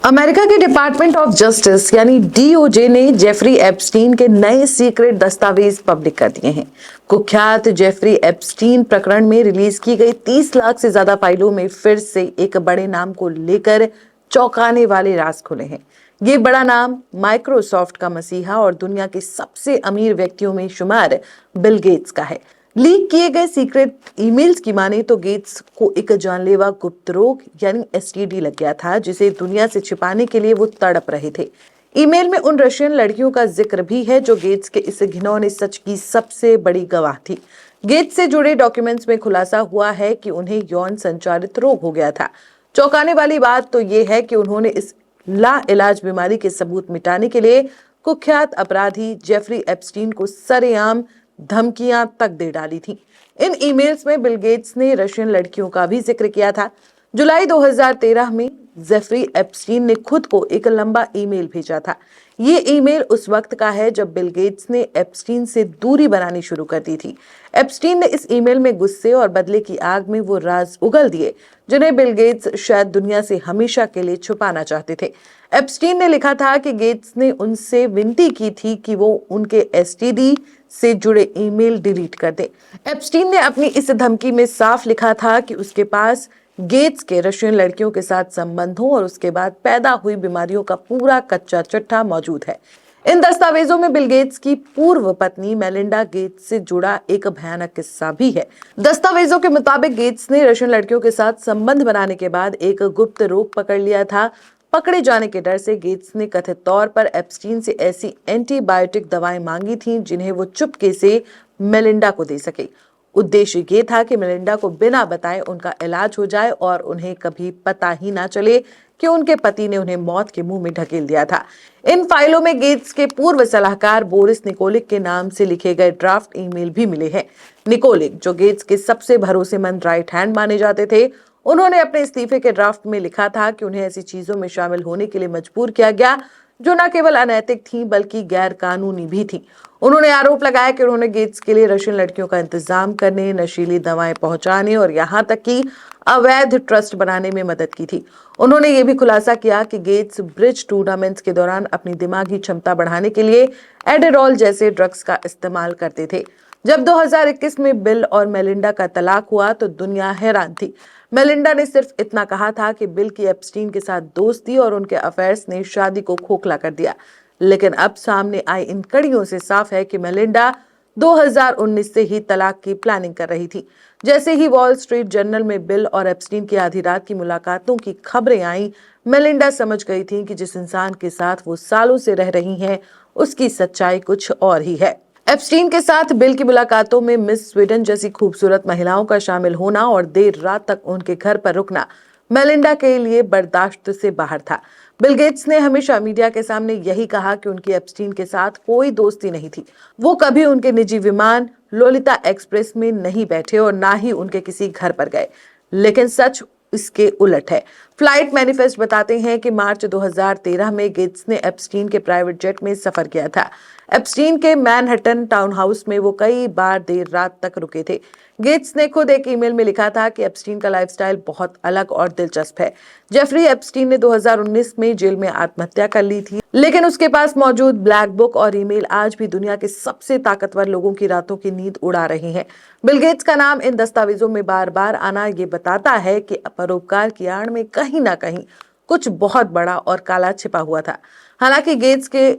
America के department of justice यानी DOJ ने जेफरी एप्स्टीन के नए सीक्रेट दस्तावेज पब्लिक कर दिए हैं। कुख्यात जेफरी एप्स्टीन प्रकरण में रिलीज की गई 30 लाख से ज्यादा फाइलों में फिर से एक बड़े नाम को लेकर चौंकाने वाले राज खुले हैं। ये बड़ा नाम माइक्रोसॉफ्ट का मसीहा और दुनिया के सबसे अमीर व्यक्तियों में शुमार बिल गेट्स का है। लीक किए गए सीक्रेट ईमेल्स की माने तो गेट्स को एक जानलेवा गुप्त रोग यानी एसटीडी लग गया था, जिसे दुनिया से छिपाने के लिए वो तड़प रहे थे। ईमेल में उन रशियन लड़कियों का जिक्र भी है जो गेट्स के इस घिनौने सच की सबसे बड़ी गवाह थी। गेट्स से जुड़े डॉक्यूमेंट्स में खुलासा हुआ है कि उन्हें यौन संचारित रोग हो गया था। चौंकाने वाली बात तो ये है कि उन्होंने इस लाइलाज बीमारी के सबूत मिटाने के लिए कुख्यात अपराधी जेफरी एप्स्टीन को सरेआम धमकियां तक दे डाली थी। इन ईमेल्स में बिल गेट्स ने रशियन लड़कियों का भी जिक्र किया था। जुलाई 2013 में जेफरी एप्स्टीन ने खुद को एक लंबा ईमेल भेजा था। ये ईमेल उस वक्त का है जब बिल गेट्स ने एप्स्टीन से दूरी बनानी शुरू कर दी थी। एप्स्टीन ने इस ईमेल में गुस्से और बदले की आग में वो राज उगल दिए जिन्हें बिल गेट्स शायद दुनिया से हमेशा के लिए छुपाना चाहते थे। एप्स्टीन ने लिखा था कि गेट्स ने उनसे विनती की थी कि वो उनके एसटीडी से जुड़े ईमेल डिलीट कर दें। एप्स्टीन ने अपनी इस धमकी में साफ लिखा था कि उसके पास गेट्स के रशियन लड़कियों के साथ संबंधों और उसके बाद पैदा हुई बीमारियों का पूरा कच्चा चिट्ठा मौजूद है। इन दस्तावेजों में बिल गेट्स की पूर्व पत्नी मेलिंडा गेट्स से जुड़ा एक भयानक किस्सा भी है। दस्तावेजों के मुताबिक गेट्स ने रशियन लड़कियों के साथ संबंध बनाने के बाद एक गुप्त रोग पकड़ लिया था। पकड़े जाने के डर से गेट्स ने कथित तौर पर एप्स्टीन से ऐसी एंटीबायोटिक दवाएं मांगी थीं जिन्हें वो चुपके से मेलिंडा को दे सके। उद्देश्य ये था कि मेलिंडा को बिना बताए उनका इलाज हो जाए और उन्हें कभी पता ही ना चले कि उनके पति ने उन्हें मौत के मुंह में ढकेल दिया था। इन फाइलों में गेट्स के पूर्व सलाहकार बोरिस निकोलिक के नाम से लिखे गए ड्राफ्ट ईमेल भी मिले हैं। निकोलिक, जो गेट्स के सबसे भरोसेमंद राइट हैंड माने जाते थे, उन्होंने अपने इस्तीफे के ड्राफ्ट में लिखा था कि उन्हें ऐसी चीजों में शामिल होने के लिए मजबूर किया गया जो न केवल अनैतिक थीं बल्कि गैर कानूनी भी थीं। उन्होंने आरोप लगाया कि उन्होंने गेट्स के लिए रशियन लड़कियों का इंतजाम करने, नशीली दवाएं पहुंचाने और यहां तक कि अवैध ट्रस्ट बनाने में मदद की थी। उन्होंने ये भी खुलासा किया कि गेट्स ब्रिज टूर्नामेंट्स के दौरान अपनी दिमागी क्षमता बढ़ाने के लिए एडेरॉल जैसे ड्रग्स का इस्तेमाल करते थे। जब 2021 में बिल और मेलिंडा का तलाक हुआ तो दुनिया हैरान थी। मेलिंडा ने सिर्फ इतना कहा था कि बिल की एप्स्टीन के साथ दोस्ती और उनके अफेयर्स ने शादी को खोखला कर दिया, लेकिन अब सामने आई इन कड़ियों से साफ है कि मेलिंडा 2019 से ही तलाक की प्लानिंग कर रही थी। जैसे ही वॉल स्ट्रीट जर्नल में बिल और एप्स्टीन की आधी रात की मुलाकातों की खबरें आईं, मेलिंडा समझ गई थी कि जिस इंसान के साथ वो सालों से रह रही हैं, उसकी सच्चाई कुछ और ही है। एप्स्टीन के साथ बिल की मुलाकातों में मिस स्वीडन जैसी खूबसूरत महिलाओं का शामिल होना और देर रात तक उनके घर पर रुकना मेलिंडा के लिए बर्दाश्त से बाहर था। बिल गेट्स ने हमेशा मीडिया के सामने यही कहा कि उनकी एप्स्टीन के साथ कोई दोस्ती नहीं थी। वो कभी उनके निजी विमान लोलिता एक्सप्रेस में नहीं बैठे और ना ही उनके किसी घर पर गए, लेकिन सच इसके उलट है। फ्लाइट मैनिफेस्ट बताते हैं कि मार्च 2013 में गेट्स ने एप्स्टीन के प्राइवेट जेट में सफर किया था। एप्स्टीन के मैनहट्टन टाउन हाउस में वो कई बार देर रात तक रुके थे। गेट्स ने खुद एक ईमेल में लिखा था कि एप्स्टीन का लाइफस्टाइल बहुत अलग और दिलचस्प है। जेफरी एप्स्टीन ने 2019 में जेल में आत्महत्या कर ली थी, लेकिन उसके पास मौजूद ब्लैक बुक और ईमेल आज भी दुनिया के सबसे ताकतवर लोगों की रातों की नींद उड़ा रही हैं। बिल गेट्स का नाम इन दस्तावेजों में बार बार आना ये बताता है कि परोपकार की आड़ में कहीं ना कहीं कुछ बहुत बड़ा और काला छिपा हुआ था। हालांकि गेट्स के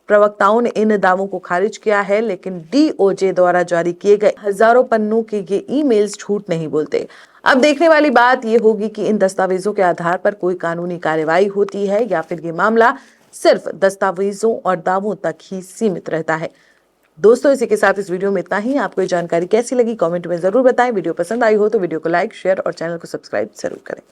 प्रवक्ताओं ने इन दावों को खारिज किया है, लेकिन डीओजे द्वारा जारी किए गए हजारों पन्नों के ये ईमेल्स झूठ नहीं बोलते। अब देखने वाली बात यह होगी कि इन दस्तावेजों के आधार पर कोई कानूनी कार्रवाई होती है या फिर ये मामला सिर्फ दस्तावेजों और दावों तक ही सीमित रहता है। दोस्तों, इसी के साथ इस वीडियो में इतना ही। आपको ये जानकारी कैसी लगी कमेंट में जरूर बताएं। वीडियो पसंद आई हो तो वीडियो को लाइक, शेयर और चैनल को सब्सक्राइब जरूर करें।